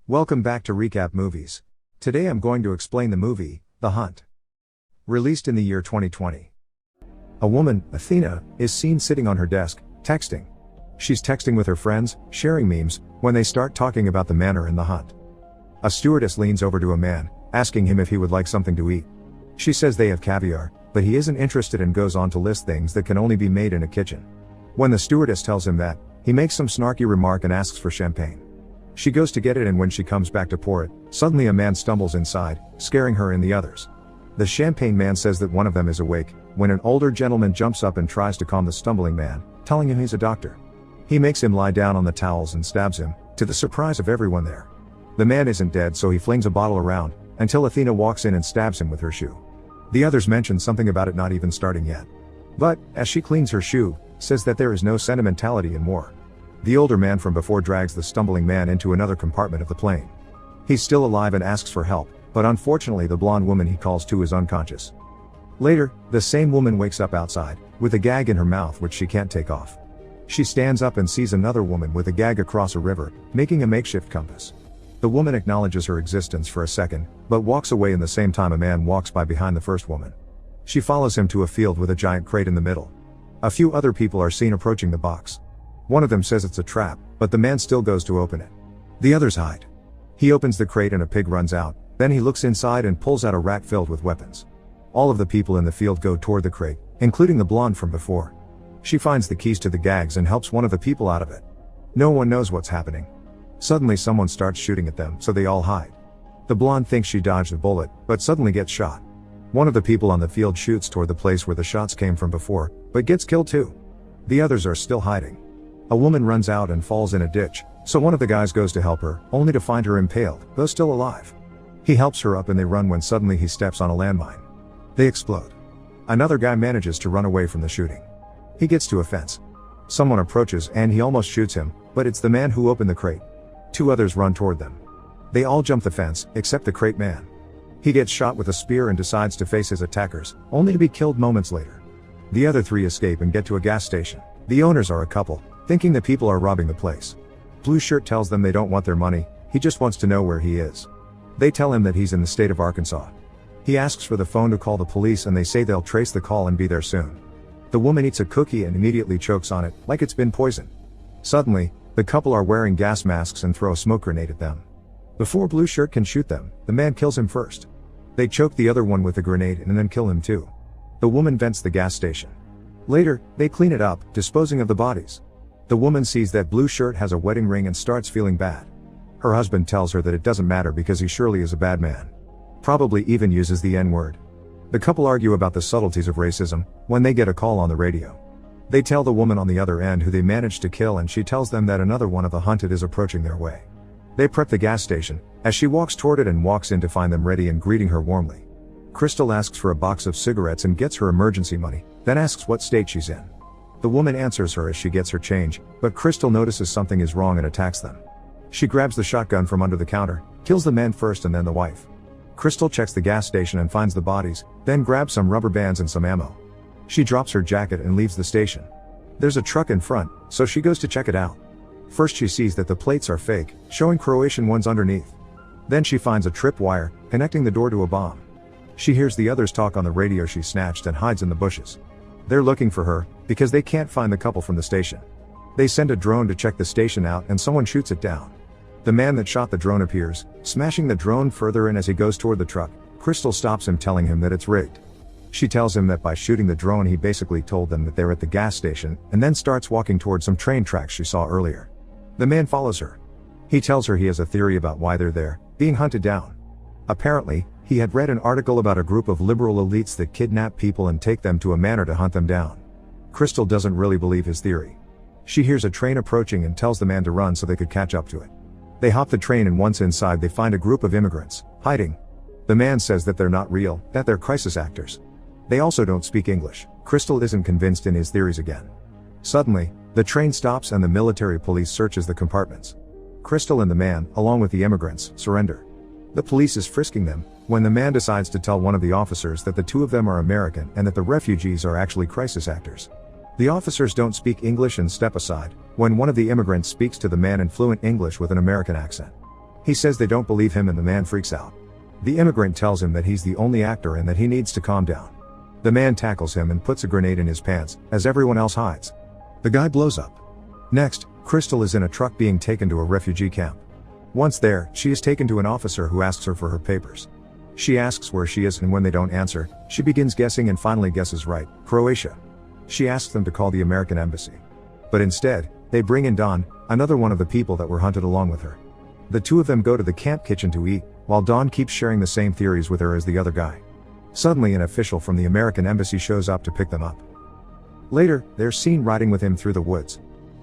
Welcome back to Recap Movies. Today I'm going to explain the movie, The Hunt. Released in the year 2020. A woman, Athena, is seen sitting on her desk, texting. She's texting with her friends, sharing memes, when they start talking about the manor and the hunt. A stewardess leans over to a man, asking him if he would like something to eat. She says they have caviar, but he isn't interested and goes on to list things that can only be made in a kitchen. When the stewardess tells him that, he makes some snarky remark and asks for champagne. She goes to get it, and when she comes back to pour it, suddenly a man stumbles inside, scaring her and the others. The champagne man says that one of them is awake, when an older gentleman jumps up and tries to calm the stumbling man, telling him he's a doctor. He makes him lie down on the towels and stabs him, to the surprise of everyone there. The man isn't dead, so he flings a bottle around, until Athena walks in and stabs him with her shoe. The others mention something about it not even starting yet. But, as she cleans her shoe, says that there is no sentimentality in war. The older man from before drags the stumbling man into another compartment of the plane. He's still alive and asks for help, but unfortunately the blonde woman he calls to is unconscious. Later, the same woman wakes up outside, with a gag in her mouth which she can't take off. She stands up and sees another woman with a gag across a river, making a makeshift compass. The woman acknowledges her existence for a second, but walks away in the same time a man walks by behind the first woman. She follows him to a field with a giant crate in the middle. A few other people are seen approaching the box. One of them says it's a trap, but the man still goes to open it. The others hide. He opens the crate and a pig runs out, then he looks inside and pulls out a rack filled with weapons. All of the people in the field go toward the crate, including the blonde from before. She finds the keys to the gags and helps one of the people out of it. No one knows what's happening. Suddenly someone starts shooting at them, so they all hide. The blonde thinks she dodged a bullet, but suddenly gets shot. One of the people on the field shoots toward the place where the shots came from before, but gets killed too. The others are still hiding. A woman runs out and falls in a ditch, so one of the guys goes to help her, only to find her impaled, though still alive. He helps her up and they run when suddenly he steps on a landmine. They explode. Another guy manages to run away from the shooting. He gets to a fence. Someone approaches and he almost shoots him, but it's the man who opened the crate. Two others run toward them. They all jump the fence, except the crate man. He gets shot with a spear and decides to face his attackers, only to be killed moments later. The other three escape and get to a gas station. The owners are a couple, thinking the people are robbing the place. Blue Shirt tells them they don't want their money, he just wants to know where he is. They tell him that he's in the state of Arkansas. He asks for the phone to call the police and they say they'll trace the call and be there soon. The woman eats a cookie and immediately chokes on it, like it's been poisoned. Suddenly, the couple are wearing gas masks and throw a smoke grenade at them. Before Blue Shirt can shoot them, the man kills him first. They choke the other one with the grenade and then kill him too. The woman vents the gas station. Later, they clean it up, disposing of the bodies. The woman sees that Blue Shirt has a wedding ring and starts feeling bad. Her husband tells her that it doesn't matter because he surely is a bad man. Probably even uses the N-word. The couple argue about the subtleties of racism, when they get a call on the radio. They tell the woman on the other end who they managed to kill and she tells them that another one of the hunted is approaching their way. They prep the gas station, as she walks toward it and walks in to find them ready and greeting her warmly. Crystal asks for a box of cigarettes and gets her emergency money, then asks what state she's in. The woman answers her as she gets her change, but Crystal notices something is wrong and attacks them. She grabs the shotgun from under the counter, kills the men first and then the wife. Crystal checks the gas station and finds the bodies, then grabs some rubber bands and some ammo. She drops her jacket and leaves the station. There's a truck in front, so she goes to check it out. First she sees that the plates are fake, showing Croatian ones underneath. Then she finds a tripwire, connecting the door to a bomb. She hears the others talk on the radio she snatched and hides in the bushes. They're looking for her, because they can't find the couple from the station. They send a drone to check the station out and someone shoots it down. The man that shot the drone appears, smashing the drone further, and as he goes toward the truck, Crystal stops him telling him that it's rigged. She tells him that by shooting the drone he basically told them that they're at the gas station, and then starts walking towards some train tracks she saw earlier. The man follows her. He tells her he has a theory about why they're there, being hunted down. Apparently, he had read an article about a group of liberal elites that kidnap people and take them to a manor to hunt them down. Crystal doesn't really believe his theory. She hears a train approaching and tells the man to run so they could catch up to it. They hop the train and once inside they find a group of immigrants, hiding. The man says that they're not real, that they're crisis actors. They also don't speak English. Crystal isn't convinced in his theories again. Suddenly, the train stops and the military police searches the compartments. Crystal and the man, along with the immigrants, surrender. The police is frisking them, when the man decides to tell one of the officers that the two of them are American and that the refugees are actually crisis actors. The officers don't speak English and step aside, when one of the immigrants speaks to the man in fluent English with an American accent. He says they don't believe him and the man freaks out. The immigrant tells him that he's the only actor and that he needs to calm down. The man tackles him and puts a grenade in his pants, as everyone else hides. The guy blows up. Next, Crystal is in a truck being taken to a refugee camp. Once there, she is taken to an officer who asks her for her papers. She asks where she is, and when they don't answer, she begins guessing and finally guesses right, Croatia. She asks them to call the American embassy. But instead, they bring in Don, another one of the people that were hunted along with her. The two of them go to the camp kitchen to eat, while Don keeps sharing the same theories with her as the other guy. Suddenly an official from the American embassy shows up to pick them up. Later, they're seen riding with him through the woods.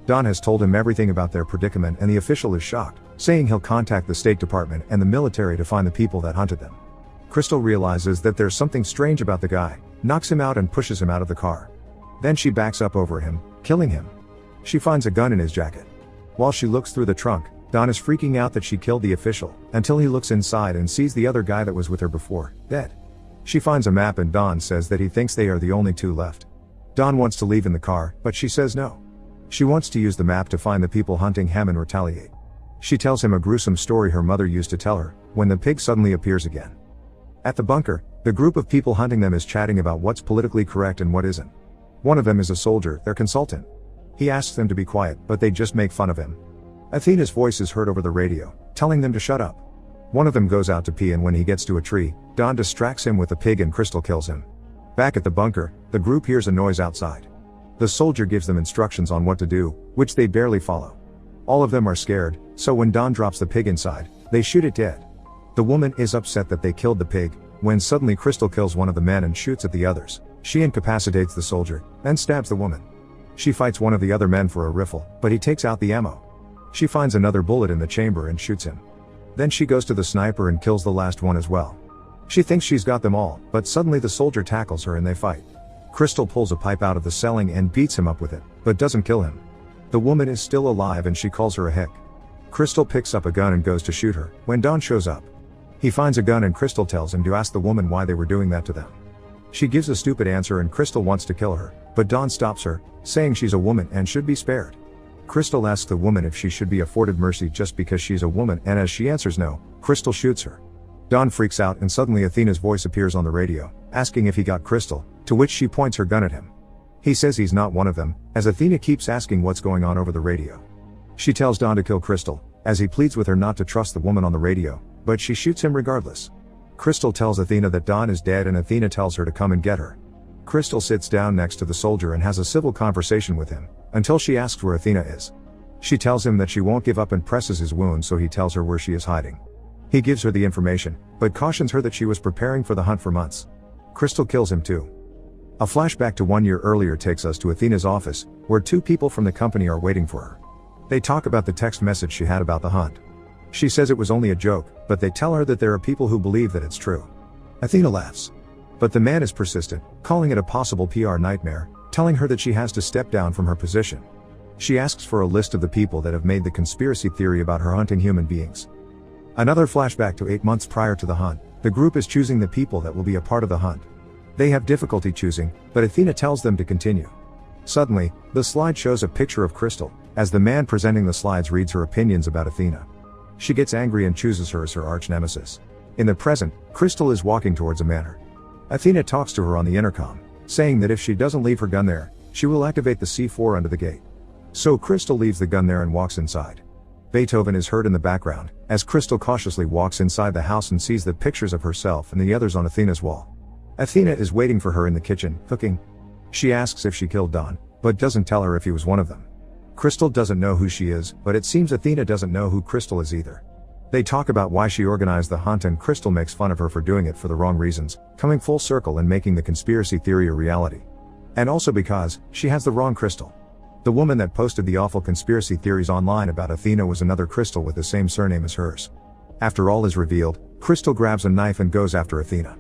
Don has told him everything about their predicament and the official is shocked, saying he'll contact the State Department and the military to find the people that hunted them. Crystal realizes that there's something strange about the guy, knocks him out and pushes him out of the car. Then she backs up over him, killing him. She finds a gun in his jacket. While she looks through the trunk, Don is freaking out that she killed the official, until he looks inside and sees the other guy that was with her before, dead. She finds a map and Don says that he thinks they are the only two left. Don wants to leave in the car, but she says no. She wants to use the map to find the people hunting him and retaliate. She tells him a gruesome story her mother used to tell her, when the pig suddenly appears again. At the bunker, the group of people hunting them is chatting about what's politically correct and what isn't. One of them is a soldier, their consultant. He asks them to be quiet, but they just make fun of him. Athena's voice is heard over the radio, telling them to shut up. One of them goes out to pee and when he gets to a tree, Don distracts him with a pig and Crystal kills him. Back at the bunker, the group hears a noise outside. The soldier gives them instructions on what to do, which they barely follow. All of them are scared, so when Don drops the pig inside, they shoot it dead. The woman is upset that they killed the pig, when suddenly Crystal kills one of the men and shoots at the others. She incapacitates the soldier, then stabs the woman. She fights one of the other men for a rifle, but he takes out the ammo. She finds another bullet in the chamber and shoots him. Then she goes to the sniper and kills the last one as well. She thinks she's got them all, but suddenly the soldier tackles her and they fight. Crystal pulls a pipe out of the ceiling and beats him up with it, but doesn't kill him. The woman is still alive and she calls her a hick. Crystal picks up a gun and goes to shoot her, when Don shows up. He finds a gun and Crystal tells him to ask the woman why they were doing that to them. She gives a stupid answer and Crystal wants to kill her, but Don stops her, saying she's a woman and should be spared. Crystal asks the woman if she should be afforded mercy just because she's a woman, and as she answers no, Crystal shoots her. Don freaks out and suddenly Athena's voice appears on the radio, asking if he got Crystal, to which she points her gun at him. He says he's not one of them, as Athena keeps asking what's going on over the radio. She tells Don to kill Crystal, as he pleads with her not to trust the woman on the radio, but she shoots him regardless. Crystal tells Athena that Don is dead and Athena tells her to come and get her. Crystal sits down next to the soldier and has a civil conversation with him, until she asks where Athena is. She tells him that she won't give up and presses his wound, so he tells her where she is hiding. He gives her the information, but cautions her that she was preparing for the hunt for months. Crystal kills him too. A flashback to 1 year earlier takes us to Athena's office, where two people from the company are waiting for her. They talk about the text message she had about the hunt. She says it was only a joke, but they tell her that there are people who believe that it's true. Athena laughs. But the man is persistent, calling it a possible PR nightmare, telling her that she has to step down from her position. She asks for a list of the people that have made the conspiracy theory about her hunting human beings. Another flashback to 8 months prior to the hunt, the group is choosing the people that will be a part of the hunt. They have difficulty choosing, but Athena tells them to continue. Suddenly, the slide shows a picture of Crystal, as the man presenting the slides reads her opinions about Athena. She gets angry and chooses her as her arch-nemesis. In the present, Crystal is walking towards a manor. Athena talks to her on the intercom, saying that if she doesn't leave her gun there, she will activate the C4 under the gate. So Crystal leaves the gun there and walks inside. Beethoven is heard in the background, as Crystal cautiously walks inside the house and sees the pictures of herself and the others on Athena's wall. Athena is waiting for her in the kitchen, cooking. She asks if she killed Don, but doesn't tell her if he was one of them. Crystal doesn't know who she is, but it seems Athena doesn't know who Crystal is either. They talk about why she organized the hunt and Crystal makes fun of her for doing it for the wrong reasons, coming full circle and making the conspiracy theory a reality. And also because, she has the wrong Crystal. The woman that posted the awful conspiracy theories online about Athena was another Crystal with the same surname as hers. After all is revealed, Crystal grabs a knife and goes after Athena.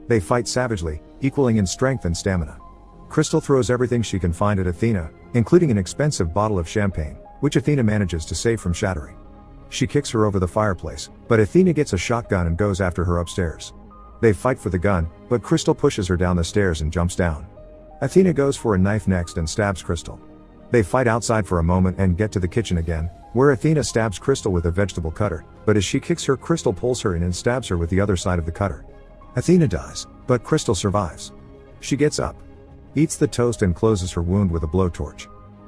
They fight savagely, equaling in strength and stamina. Crystal throws everything she can find at Athena, including an expensive bottle of champagne, which Athena manages to save from shattering. She kicks her over the fireplace, but Athena gets a shotgun and goes after her upstairs. They fight for the gun, but Crystal pushes her down the stairs and jumps down. Athena goes for a knife next and stabs Crystal. They fight outside for a moment and get to the kitchen again, where Athena stabs Crystal with a vegetable cutter, but as she kicks her, Crystal pulls her in and stabs her with the other side of the cutter. Athena dies, but Crystal survives. She gets up, eats the toast and closes her wound with a blowtorch.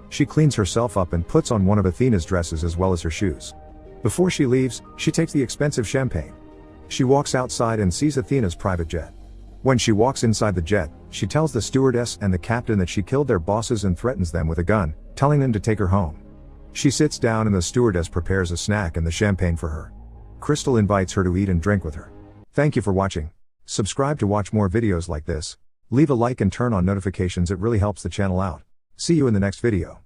She cleans herself up and puts on one of Athena's dresses as well as her shoes. Before she leaves, she takes the expensive champagne. She walks outside and sees Athena's private jet. When she walks inside the jet, she tells the stewardess and the captain that she killed their bosses and threatens them with a gun, telling them to take her home. She sits down and the stewardess prepares a snack and the champagne for her. Crystal invites her to eat and drink with her. Thank you for watching. Subscribe to watch more videos like this. Leave a like and turn on notifications, it really helps the channel out. See you in the next video.